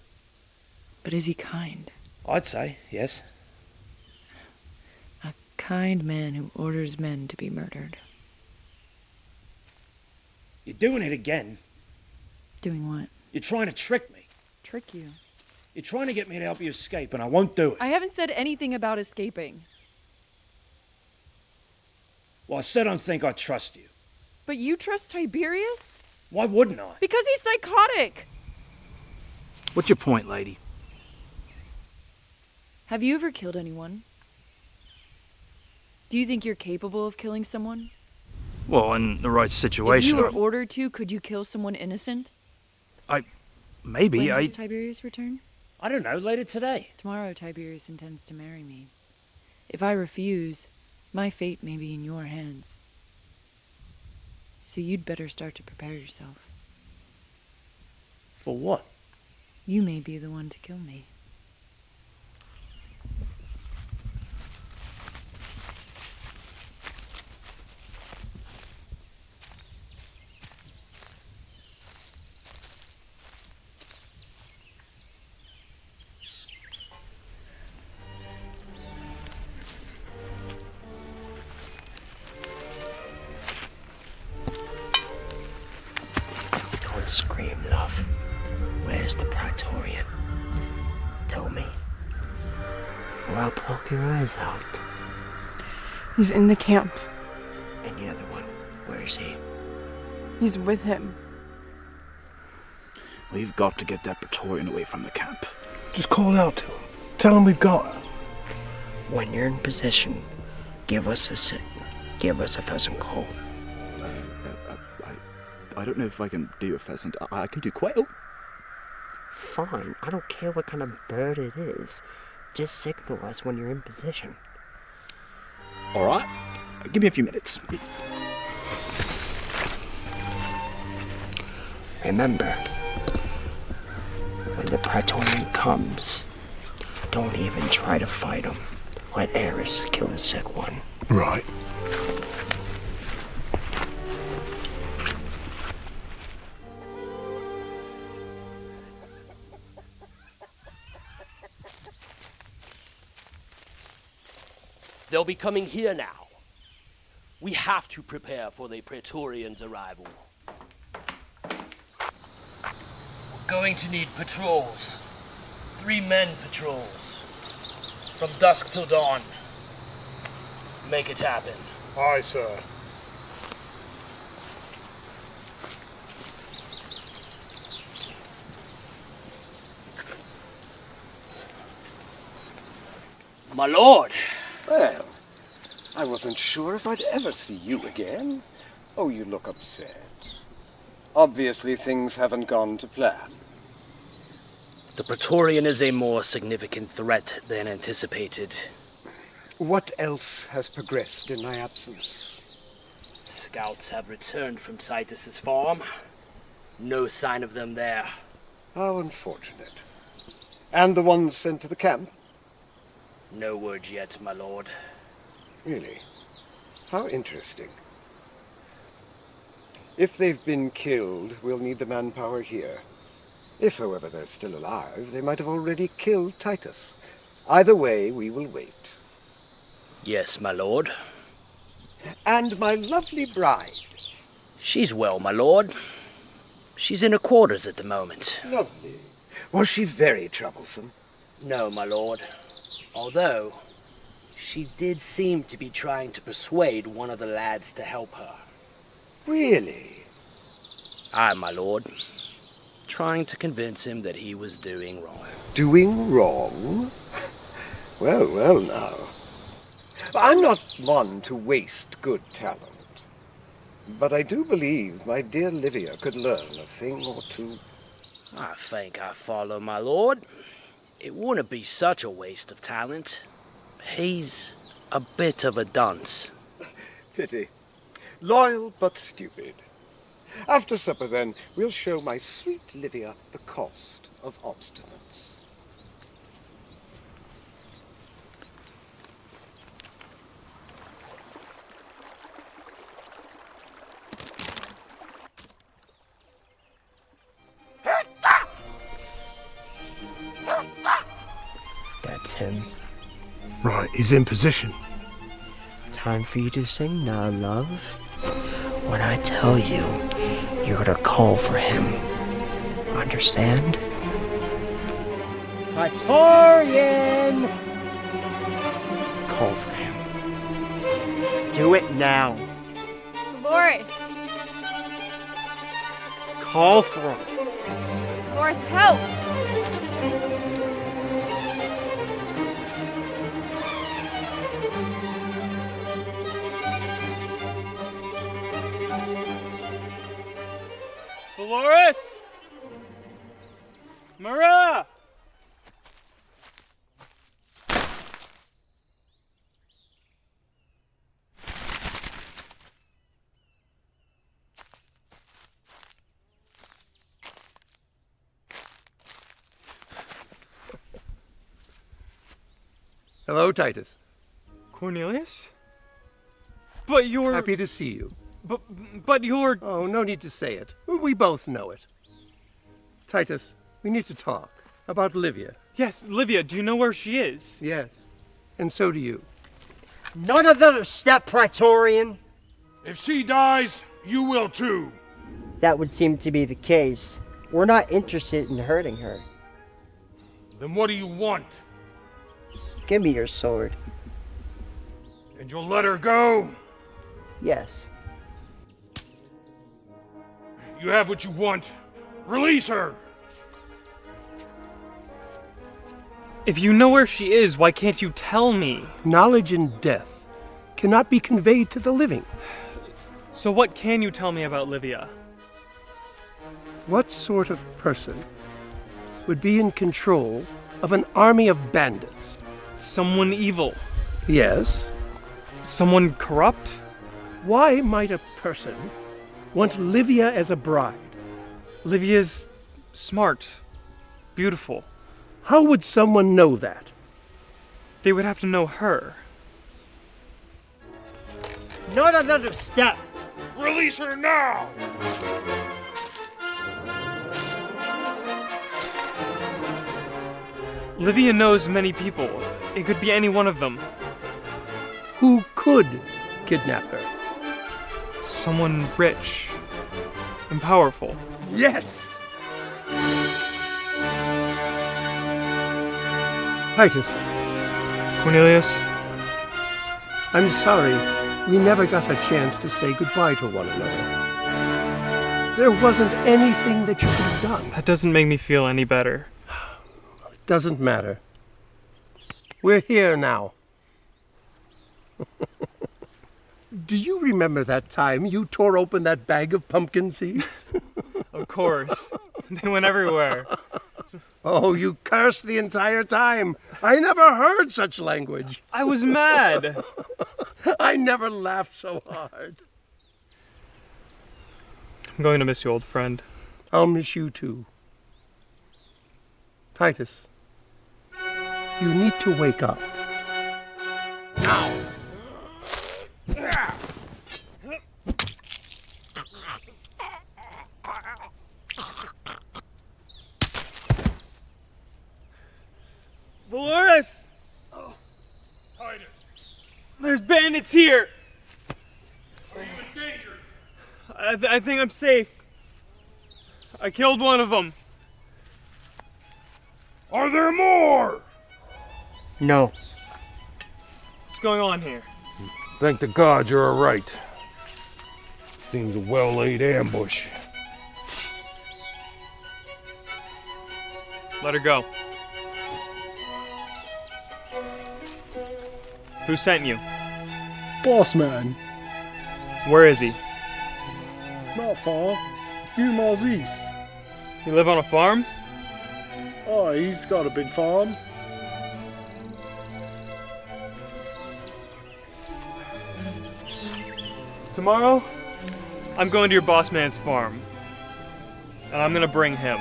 But is he kind? I'd say, yes. A kind man who orders men to be murdered. You're doing it again. Doing what? You're trying to trick me. Trick you. You're trying to get me to help you escape, and I won't do it. I haven't said anything about escaping. Well, I still don't think I trust you. But you trust Tiberius? Why wouldn't I? Because he's psychotic! What's your point, lady? Have you ever killed anyone? Do you think you're capable of killing someone? Well, in the right situation. If you were ordered to, could you kill someone innocent? Maybe. When does Tiberius return? I don't know, later today. Tomorrow Tiberius intends to marry me. If I refuse, my fate may be in your hands. So you'd better start to prepare yourself. For what? You may be the one to kill me. Don't scream, love. Where's the Praetorian? Tell me, or I'll poke your eyes out. He's in the camp. And the other one, where is he? He's with him. We've got to get that Praetorian away from the camp. Just call out to him. Tell him we've got her. When you're in position, give us a pheasant call. I don't know if I can do a pheasant. I can do quail. Fine, I don't care what kind of bird it is. Just signal us when you're in position. All right. Give me a few minutes. Remember, when the Praetorian comes, don't even try to fight him. Let Eris kill the sick one. Right. They'll be coming here now. We have to prepare for the Praetorian's arrival. We're going to need patrols. 3 men patrols. From dusk till dawn. Make it happen. Aye, sir. My lord! Well, I wasn't sure if I'd ever see you again. Oh, you look upset. Obviously, things haven't gone to plan. The Praetorian is a more significant threat than anticipated. What else has progressed in my absence? Scouts have returned from Titus's farm. No sign of them there. How unfortunate. And the ones sent to the camp? No word yet, my lord. Really? How interesting. If they've been killed, we'll need the manpower here. If, however, they're still alive, they might have already killed Titus. Either way, we will wait. Yes, my lord. And my lovely bride. She's well, my lord. She's in her quarters at the moment. Lovely. Was she very troublesome? No, my lord. Although, she did seem to be trying to persuade one of the lads to help her. Really? Aye, my lord. Trying to convince him that he was doing wrong. Doing wrong? Well, well now. I'm not one to waste good talent. But I do believe my dear Livia could learn a thing or two. I think I follow, my lord. It wouldn't be such a waste of talent. He's a bit of a dunce. Pity. Loyal but stupid. After supper, then, we'll show my sweet Livia the cost of obstinance. That's him. Right, he's in position. Time for you to sing now, love. When I tell you, you're gonna call for him. Understand? Praetorian! Call for him. Do it now. Boris! Call for him. Boris, help! Hello, Titus. Cornelius? But you're... Happy to see you. But you're... Oh, no need to say it. We both know it. Titus, we need to talk about Livia. Yes, Livia, do you know where she is? Yes, and so do you. None of them step, Praetorian. If she dies, you will too. That would seem to be the case. We're not interested in hurting her. Then what do you want? Give me your sword. And you'll let her go? Yes. You have what you want. Release her! If you know where she is, why can't you tell me? Knowledge and death cannot be conveyed to the living. So what can you tell me about Livia? What sort of person would be in control of an army of bandits? Someone evil. Yes. Someone corrupt? Why might a person want Livia as a bride? Livia's smart, beautiful. How would someone know that? They would have to know her. Not another step! Release her now! Livia knows many people. It could be any one of them. Who could kidnap her? Someone rich and powerful. Yes! Titus. Cornelius. I'm sorry, we never got a chance to say goodbye to one another. There wasn't anything that you could have done. That doesn't make me feel any better. It doesn't matter. We're here now. Do you remember that time you tore open that bag of pumpkin seeds? Of course. They went everywhere. Oh, you cursed the entire time. I never heard such language. I was mad. I never laughed so hard. I'm going to miss you, old friend. I'll miss you too. Titus, you need to wake up. Now! Dolores! Titus! There's bandits here! Are you in danger? I think I'm safe. I killed one of them. Are there more? No. What's going on here? Thank the gods you're all right. Seems a well-laid ambush. Let her go. Who sent you? Boss man. Where is he? Not far. A few miles east. You live on a farm? Oh, he's got a big farm. Tomorrow, I'm going to your boss man's farm. And I'm gonna bring him.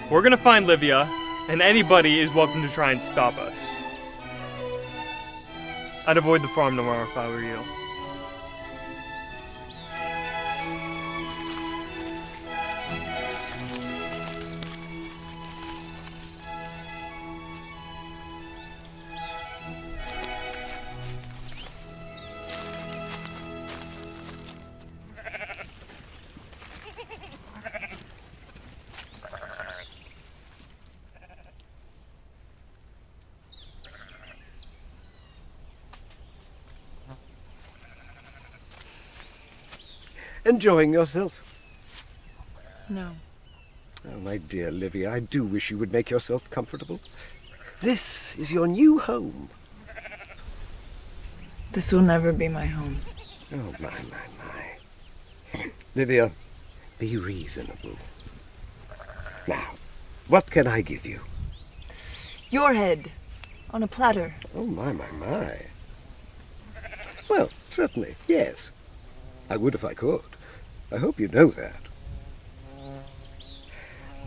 We're gonna find Livia, and anybody is welcome to try and stop us. I'd avoid the farm tomorrow if I were you. Enjoying yourself? No. Oh, my dear Livia, I do wish you would make yourself comfortable. This is your new home. This will never be my home. Oh, my. Livia, be reasonable. Now, what can I give you? Your head, on a platter. Oh, my. Well, certainly, yes. I would if I could. I hope you know that.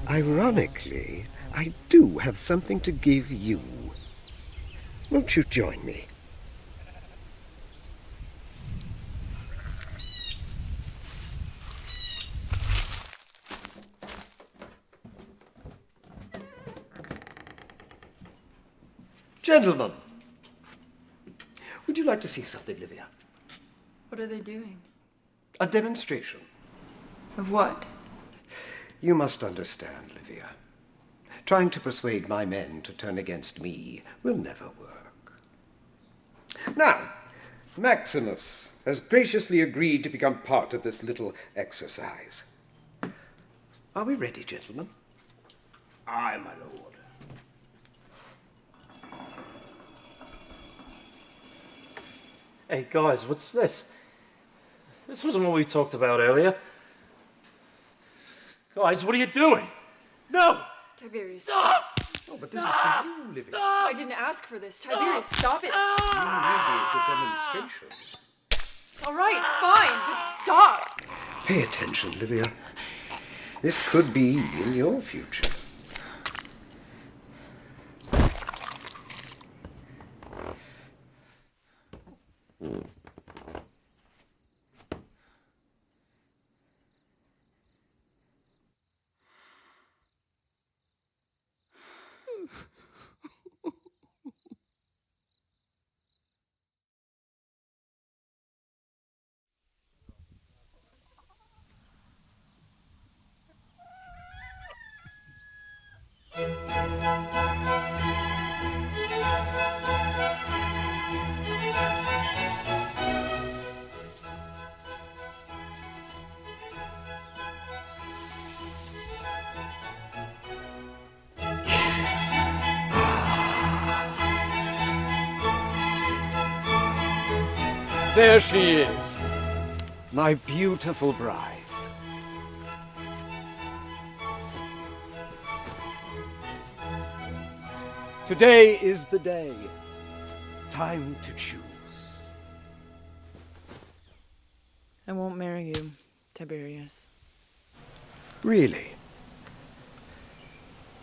Ironically, I do have something to give you. Won't you join me? Gentlemen, would you like to see something, Livia? What are they doing? A demonstration. Of what? You must understand, Livia. Trying to persuade my men to turn against me will never work. Now, Maximus has graciously agreed to become part of this little exercise. Are we ready, gentlemen? Aye, my lord. Hey, guys, what's this? This wasn't what we talked about earlier. Guys, what are you doing? No! Tiberius. Stop! Oh, but this is for you, Livia. Stop! I didn't ask for this. Tiberius, stop it! You needed the demonstration. All right, fine, but stop! Pay attention, Livia. This could be in your future. There she is, my beautiful bride. Today is the day. Time to choose. I won't marry you, Tiberius. Really?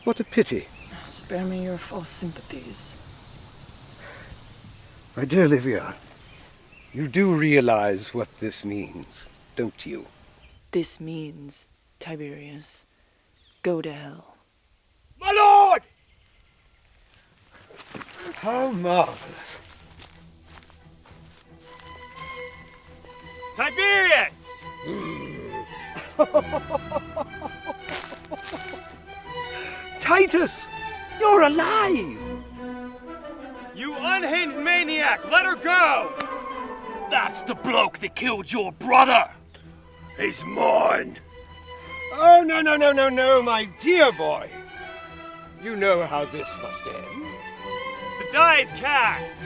What a pity. Spare me your false sympathies. My dear Livia, you do realize what this means, don't you? This means, Tiberius, go to hell. My lord! How marvelous. Tiberius! Titus, you're alive! You unhinged maniac! Let her go! That's the bloke that killed your brother! He's mine! Oh, no, my dear boy. You know how this must end. The die is cast!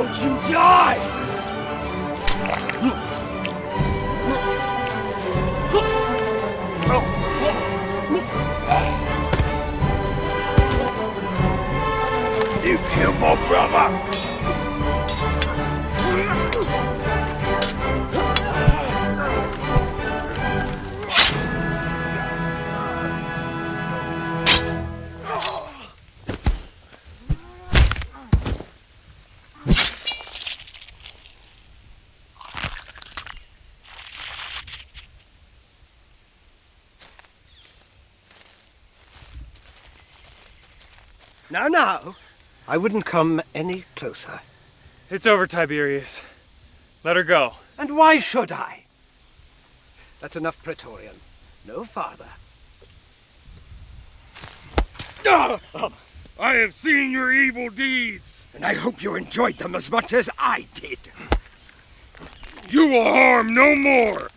Don't you die! You killed my brother! Now, I wouldn't come any closer. It's over, Tiberius. Let her go. And why should I? That's enough, Praetorian. No farther. I have seen your evil deeds. And I hope you enjoyed them as much as I did. You will harm no more.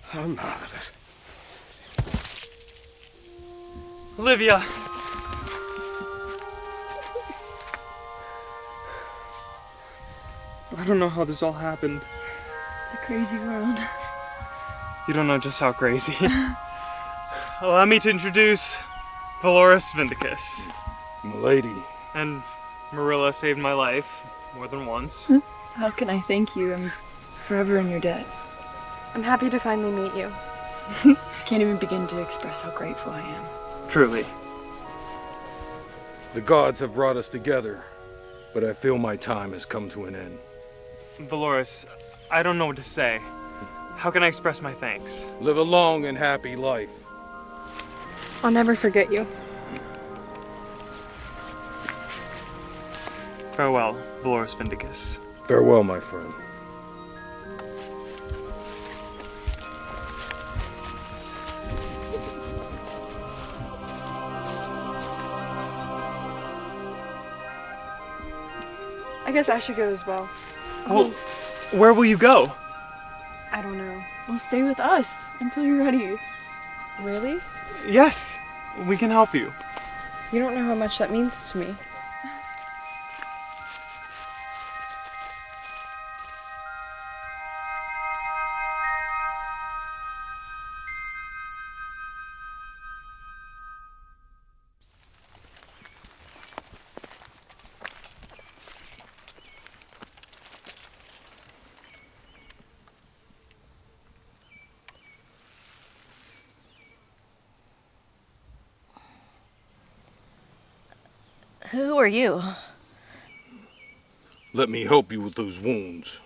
How marvelous. Olivia! I don't know how this all happened. It's a crazy world. You don't know just how crazy. Allow me to introduce Valorous Vindicus. Milady. And Marilla saved my life more than once. How can I thank you? I'm forever in your debt. I'm happy to finally meet you. I can't even begin to express how grateful I am. Truly. The gods have brought us together, but I feel my time has come to an end. Valorous, I don't know what to say. How can I express my thanks? Live a long and happy life. I'll never forget you. Farewell, Valorous Vindicus. Farewell, my friend. I guess I should go as well. Well, where will you go? I don't know. Well, stay with us until you're ready. Really? Yes, we can help you. You don't know how much that means to me. Who are you? Let me help you with those wounds.